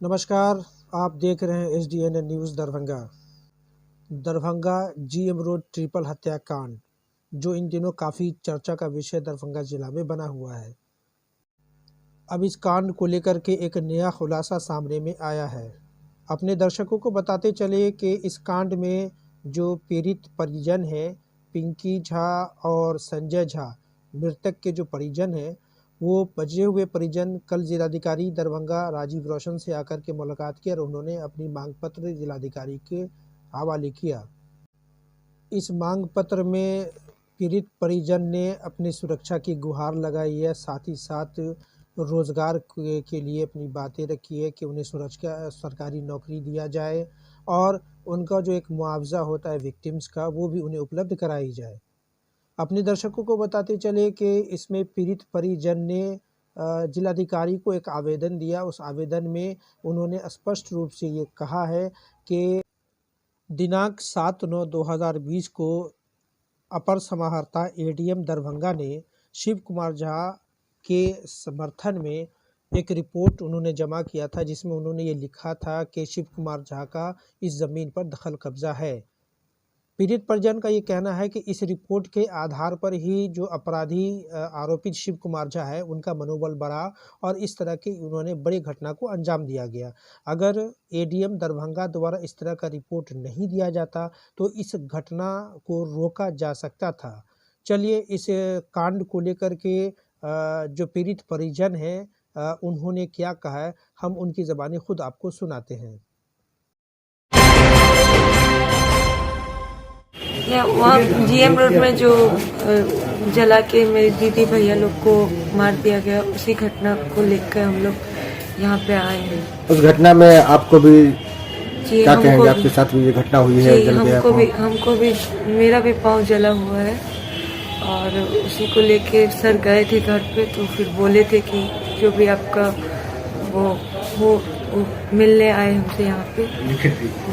नमस्कार। आप देख रहे हैं SDNN news Darbhanga. Darbhanga GM road triple हत्याकांड जो इन दिनों काफ़ी चर्चा का विषय दरभंगा जिला में बना हुआ है। अब इस कांड को लेकर के एक नया खुलासा सामने में आया है। अपने दर्शकों को बताते चले कि इस कांड में जो पीड़ित परिजन हैं, पिंकी झा और संजय झा, मृतक के जो परिजन हैं, वो बचे हुए परिजन कल जिलाधिकारी दरभंगा राजीव रोशन से आकर के मुलाकात की और उन्होंने अपनी मांग पत्र जिलाधिकारी के हवाले किया। इस मांग पत्र में पीड़ित परिजन ने अपनी सुरक्षा की गुहार लगाई है, साथ ही साथ रोज़गार के लिए अपनी बातें रखी है कि उन्हें सरकारी नौकरी दिया जाए और उनका जो एक मुआवजा होता है विक्टिम्स का, वो भी उन्हें उपलब्ध कराई जाए। अपने दर्शकों को बताते चले कि इसमें पीड़ित परिजन ने जिलाधिकारी को एक आवेदन दिया। उस आवेदन में उन्होंने स्पष्ट रूप से ये कहा है कि दिनांक 7/9/2020 को अपर समाहर्ता ADM दरभंगा ने शिव कुमार झा के समर्थन में एक रिपोर्ट उन्होंने जमा किया था, जिसमें उन्होंने ये लिखा था कि शिव कुमार झा का इस ज़मीन पर दखल कब्जा है। पीड़ित परिजन का ये कहना है कि इस रिपोर्ट के आधार पर ही जो अपराधी आरोपित शिव कुमार झा है, उनका मनोबल बढ़ा और इस तरह की उन्होंने बड़ी घटना को अंजाम दिया गया। अगर ADM दरभंगा द्वारा इस तरह का रिपोर्ट नहीं दिया जाता तो इस घटना को रोका जा सकता था। चलिए इस कांड को लेकर के जो पीड़ित परिजन हैं उन्होंने क्या कहा है, हम उनकी ज़बानी खुद आपको सुनाते हैं। वहाँ GM रोड में जो जला के मेरी दीदी भैया लोग को मार दिया गया, उसी घटना को लेकर हम लोग यहाँ पे आए हैं। उस घटना में आपको भी जी, क्या कहेंगे? आपके साथ भी ये घटना हुई है? जी, हमको भी मेरा भी पाँव जला हुआ है और उसी को लेके सर गए थे घर पे, तो फिर बोले थे कि जो भी आपका वो मिलने आए हमसे यहाँ पे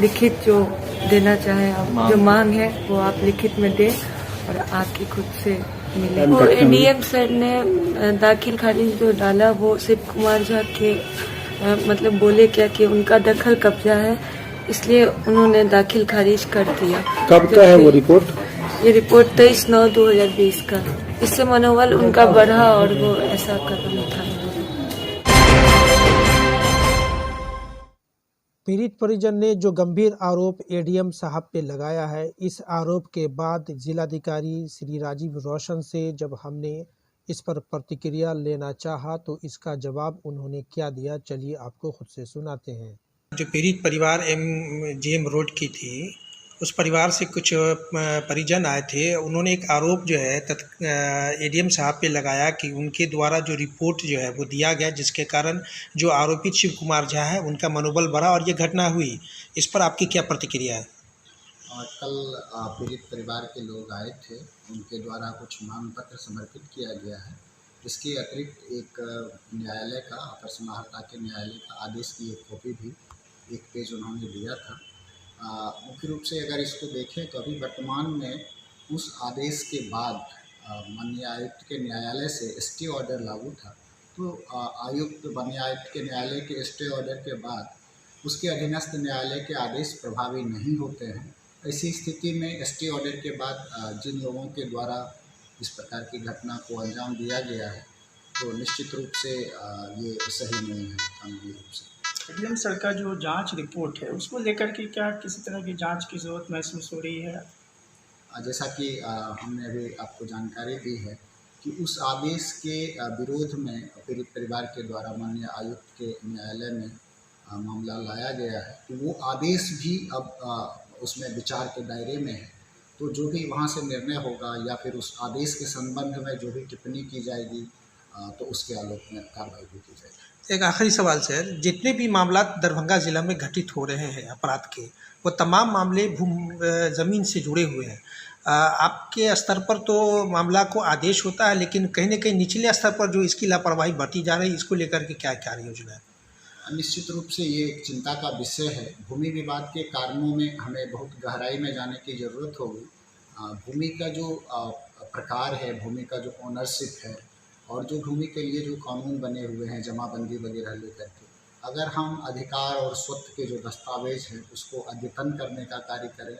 लिखित जो देना चाहे आप, जो मांग है वो आप लिखित में दें और आके खुद से मिले। और ADM सर ने दाखिल खारिज जो डाला वो शिव कुमार झा के मतलब बोले क्या कि उनका दखल कब्जा है, इसलिए उन्होंने दाखिल खारिज कर दिया। कब का है वो रिपोर्ट? ये रिपोर्ट 23/9/2020 का। इससे मनोबल उनका बढ़ा और वो ऐसा कदम उठाया। पीड़ित परिजन ने जो गंभीर आरोप ADM साहब पे लगाया है, इस आरोप के बाद जिलाधिकारी श्री राजीव रोशन से जब हमने इस पर प्रतिक्रिया लेना चाहा तो इसका जवाब उन्होंने क्या दिया, चलिए आपको खुद से सुनाते हैं। जो पीड़ित परिवार GM रोड की थी, उस परिवार से कुछ परिजन आए थे। उन्होंने एक आरोप जो है ADM साहब पे लगाया कि उनके द्वारा जो रिपोर्ट जो है वो दिया गया, जिसके कारण जो आरोपित शिव कुमार झा है उनका मनोबल बढ़ा और ये घटना हुई। इस पर आपकी क्या प्रतिक्रिया है? कल पीड़ित परिवार के लोग आए थे, उनके द्वारा कुछ मांग पत्र समर्पित किया गया है। इसके अतिरिक्त एक न्यायालय का, अपर समाहर्ता के न्यायालय का आदेश की एक कॉपी भी, एक पेज उन्होंने दिया था। मुख्य रूप से अगर इसको देखें तो अभी वर्तमान में उस आदेश के बाद माननीय आयुक्त के न्यायालय से स्टे ऑर्डर लागू था, तो आयुक्त माननीय आयुक्त के न्यायालय के स्टे ऑर्डर के बाद उसके अधीनस्थ न्यायालय के आदेश प्रभावी नहीं होते हैं। ऐसी स्थिति में स्टे ऑर्डर के बाद जिन लोगों के द्वारा इस प्रकार की घटना को अंजाम दिया गया है, तो निश्चित रूप से ये सही नहीं है कानूनी रूप से। ADM सर का जो जांच रिपोर्ट है उसको लेकर के क्या किसी तरह की जांच की ज़रूरत महसूस हो रही है? जैसा कि हमने अभी आपको जानकारी दी है कि उस आदेश के विरोध में पीड़ित परिवार के द्वारा माननीय आयुक्त के न्यायालय में मामला लाया गया है, तो वो आदेश भी अब उसमें विचार के दायरे में है। तो जो भी वहाँ से निर्णय होगा या फिर उस आदेश के संबंध में जो भी टिप्पणी की जाएगी, तो उसके आलोक में कार्रवाई भी की जाएगी। एक आखिरी सवाल सर, जितने भी मामला दरभंगा ज़िला में घटित हो रहे हैं अपराध के, वो तमाम मामले ज़मीन से जुड़े हुए हैं। आपके स्तर पर तो मामला को आदेश होता है, लेकिन कहीं न कहीं निचले स्तर पर जो इसकी लापरवाही बढ़ती जा रही है, इसको लेकर के क्या कार्य योजना है? निश्चित रूप से ये एक चिंता का विषय है। भूमि विवाद के कारणों में हमें बहुत गहराई में जाने की ज़रूरत होगी। भूमि का जो प्रकार है, भूमि का जो ओनरशिप है और जो भूमि के लिए जो कानून बने हुए हैं जमाबंदी वगैरह लेकर के, अगर हम अधिकार और स्वत्व के जो दस्तावेज हैं उसको अद्यतन करने का कार्य करें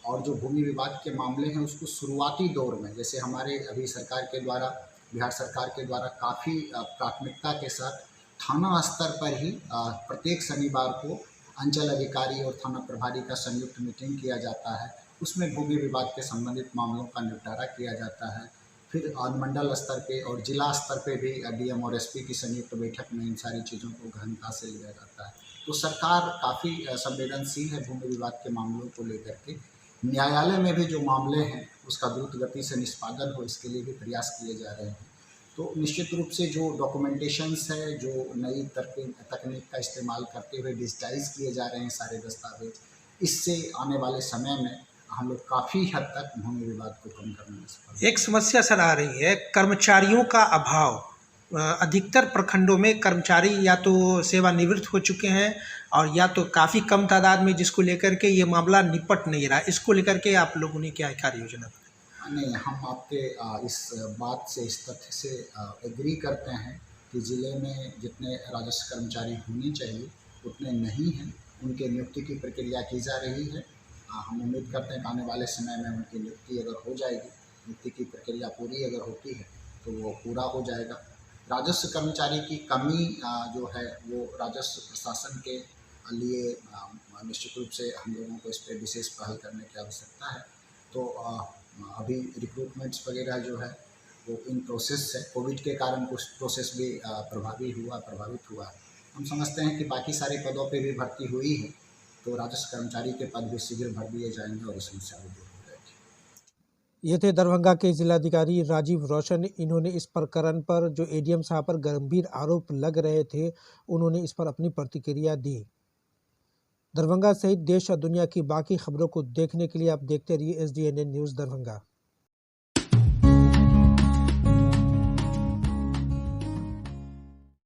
और जो भूमि विवाद के मामले हैं उसको शुरुआती दौर में, जैसे हमारे अभी सरकार के द्वारा, बिहार सरकार के द्वारा काफ़ी प्राथमिकता के साथ थाना स्तर पर ही प्रत्येक शनिवार को अंचल अधिकारी और थाना प्रभारी का संयुक्त मीटिंग किया जाता है। उसमें भूमि विवाद के संबंधित मामलों का निपटारा किया जाता है। फिर अनुमंडल स्तर पे और जिला स्तर पे भी डीएम और एसपी की संयुक्त बैठक में इन सारी चीज़ों को गहनता से लिया जाता है। तो सरकार काफ़ी संवेदनशील है भूमि विवाद के मामलों को लेकर के। न्यायालय में भी जो मामले हैं उसका द्रुत गति से निष्पादन हो, इसके लिए भी प्रयास किए जा रहे हैं। तो निश्चित रूप से जो डॉक्यूमेंटेशंस है, जो नई तकनीक का इस्तेमाल करते हुए डिजिटाइज किए जा रहे हैं सारे दस्तावेज, इससे आने वाले समय में हम लोग काफ़ी हद तक भूमि विवाद को कम करने में सफल। एक समस्या सर आ रही है कर्मचारियों का अभाव। अधिकतर प्रखंडों में कर्मचारी या तो सेवानिवृत्त हो चुके हैं और या तो काफ़ी कम तादाद में, जिसको लेकर के ये मामला निपट नहीं रहा। इसको लेकर के आप लोगों ने क्या कार्य योजना बनाई? नहीं, हम आपके इस बात से, इस तथ्य से एग्री करते हैं कि ज़िले में जितने राजस्व कर्मचारी होने चाहिए उतने नहीं हैं। उनके नियुक्ति की प्रक्रिया की जा रही है। हम उम्मीद करते हैं कि आने वाले समय में उनकी नियुक्ति अगर हो जाएगी, नियुक्ति की प्रक्रिया पूरी अगर होती है तो वो पूरा हो जाएगा। राजस्व कर्मचारी की कमी जो है वो राजस्व प्रशासन के लिए निश्चित रूप से हम लोगों को इस पर विशेष पहल करने की आवश्यकता है। तो अभी रिक्रूटमेंट्स वगैरह जो है वो इन प्रोसेस है। कोविड के कारण कुछ प्रोसेस भी प्रभावित हुआ है। हम समझते हैं कि बाकी सारे पदों पे भी भर्ती हुई है, तो राजस्व कर्मचारी के पद भी शीघ्र भर दिए जाएंगे और ये समस्या भी दूर हो जाएगी। ये थे दरभंगा के जिलाधिकारी राजीव रोशन। इन्होंने इस प्रकरण पर जो एडीएम साहब पर गंभीर आरोप लग रहे थे, उन्होंने इस पर अपनी प्रतिक्रिया दी। दरभंगा सहित देश और दुनिया की बाकी खबरों को देखने के लिए आप देखते रहिए SDNN न्यूज़ दरभंगा।